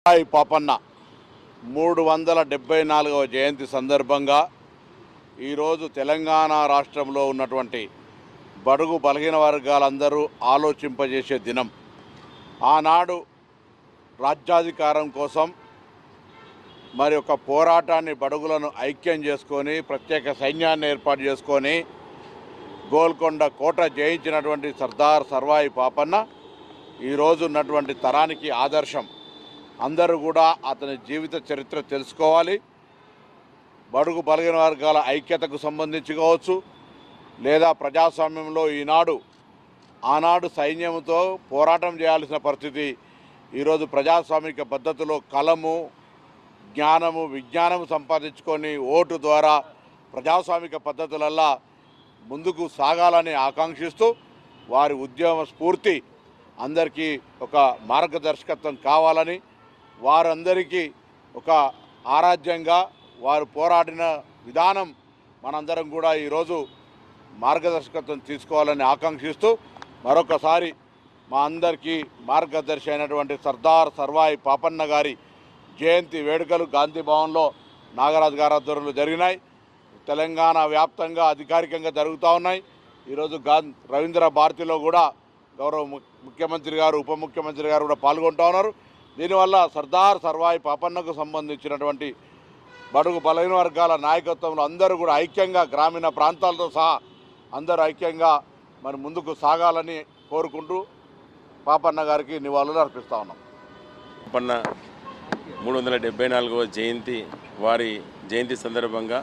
సాయి పాపన్న 374వ జయంతి సందర్భంగా ఈరోజు తెలంగాణ రాష్ట్రంలో ఉన్నటువంటి బడుగు బలహీన వర్గాలందరూ ఆలోచింపజేసే దినం. ఆనాడు రాజ్యాధికారం కోసం మరి ఒక పోరాటాన్ని బడుగులను ఐక్యం చేసుకొని ప్రత్యేక సైన్యాన్ని ఏర్పాటు చేసుకొని గోల్కొండ కోట జయించినటువంటి సర్దార్ సర్వాయి పాపన్న ఈరోజు ఉన్నటువంటి తరానికి ఆదర్శం. అందరూ కూడా అతని జీవిత చరిత్ర తెలుసుకోవాలి. బడుగు బలహీన వర్గాల ఐక్యతకు సంబంధించి కావచ్చు, లేదా ప్రజాస్వామ్యంలో ఆనాడు సైన్యంతో పోరాటం చేయాల్సిన పరిస్థితి ఈరోజు ప్రజాస్వామిక పద్ధతిలో కలము, జ్ఞానము, విజ్ఞానము సంపాదించుకొని ఓటు ద్వారా ప్రజాస్వామిక పద్ధతులల్లా ముందుకు సాగాలని ఆకాంక్షిస్తూ వారి ఉద్యమ స్ఫూర్తి అందరికీ ఒక మార్గదర్శకత్వం కావాలని, వారందరికీ ఒక ఆరాధ్యంగా వారు పోరాడిన విధానం మనందరం కూడా ఈరోజు మార్గదర్శకత్వం తీసుకోవాలని ఆకాంక్షిస్తూ మరొకసారి మా అందరికీ మార్గదర్శి అయినటువంటి సర్దార్ సర్వాయి పాపన్న గారి జయంతి వేడుకలు గాంధీ భవన్లో నాగరాజు గారి ఆధ్వర్యంలో జరిగినాయి. తెలంగాణ వ్యాప్తంగా అధికారికంగా జరుగుతూ ఉన్నాయి. ఈరోజు రవీంద్ర భారతిలో కూడా గౌరవ ముఖ్యమంత్రి గారు, ఉప ముఖ్యమంత్రి గారు కూడా పాల్గొంటూ ఉన్నారు. దీనివల్ల సర్దార్ సర్వాయి పాపన్నకు సంబంధించినటువంటి బడుగు బలహీన వర్గాల నాయకత్వంలో అందరూ కూడా ఐక్యంగా, గ్రామీణ ప్రాంతాలతో సహా అందరూ ఐక్యంగా మరి ముందుకు సాగాలని కోరుకుంటూ పాపన్న గారికి నివాళులు అర్పిస్తూ ఉన్నాం. పాపన్న 374వ జయంతి, వారి జయంతి సందర్భంగా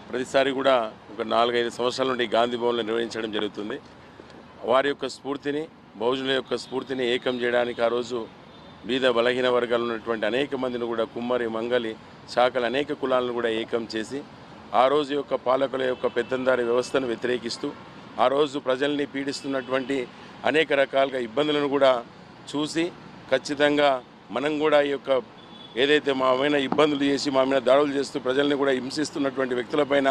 ప్రతిసారి కూడా ఒక 4-5 సంవత్సరాల నుండి గాంధీ భవన్లో నిర్వహించడం జరుగుతుంది. వారి యొక్క స్ఫూర్తిని, బహుజనుల యొక్క స్ఫూర్తిని ఏకం చేయడానికి ఆ రోజు బీద బలహీన వర్గాలు ఉన్నటువంటి అనేక మందిని కూడా, కుమ్మరి, మంగలి, శాఖలు, అనేక కులాలను కూడా ఏకం చేసి ఆ రోజు యొక్క పాలకుల యొక్క పెత్తందారి వ్యవస్థను వ్యతిరేకిస్తూ ఆ రోజు ప్రజల్ని పీడిస్తున్నటువంటి అనేక రకాలుగా ఇబ్బందులను కూడా చూసి ఖచ్చితంగా మనం కూడా ఈ యొక్క ఏదైతే మా మీద ఇబ్బందులు చేసి మా మీద దాడులు చేస్తూ ప్రజల్ని కూడా హింసిస్తున్నటువంటి వ్యక్తులపైన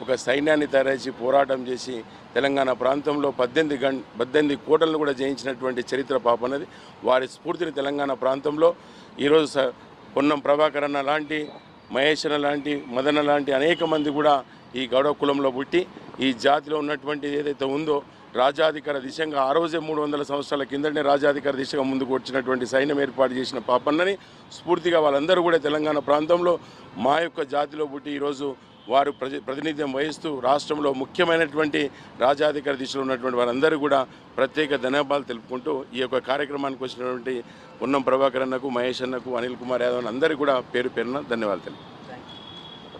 ఒక సైన్యాన్ని తయారు పోరాటం చేసి తెలంగాణ ప్రాంతంలో 18 కోటలను కూడా జయించినటువంటి చరిత్ర పాపన్నది. వారి స్ఫూర్తిని తెలంగాణ ప్రాంతంలో ఈరోజు పొన్నం ప్రభాకర్ అన్న లాంటి, మహేష్ అన్న లాంటి, మదన లాంటి అనేక మంది కూడా ఈ గౌడ కులంలో పుట్టి ఈ జాతిలో ఉన్నటువంటి ఏదైతే ఉందో రాజాధికార దిశగా ఆ రోజే 300 సంవత్సరాల కిందనే రాజాధికార దిశగా ముందుకు వచ్చినటువంటి సైన్యం ఏర్పాటు చేసిన పాపన్నని స్ఫూర్తిగా వాళ్ళందరూ కూడా తెలంగాణ ప్రాంతంలో మా యొక్క జాతిలో పుట్టి ఈరోజు వారు ప్రాతినిధ్యం వహిస్తూ రాష్ట్రంలో ముఖ్యమైనటువంటి రాజాధికార దిశలో ఉన్నటువంటి వారందరూ కూడా ప్రత్యేక ధన్యవాదాలు తెలుపుకుంటూ ఈ యొక్క కార్యక్రమానికి వచ్చినటువంటి పొన్నం ప్రభాకర్ అన్నకు, మహేష్ అన్నకు, అనిల్ కుమార్ యాదవ్ అందరికీ కూడా పేరు పేరున ధన్యవాదాలు తెలుపు.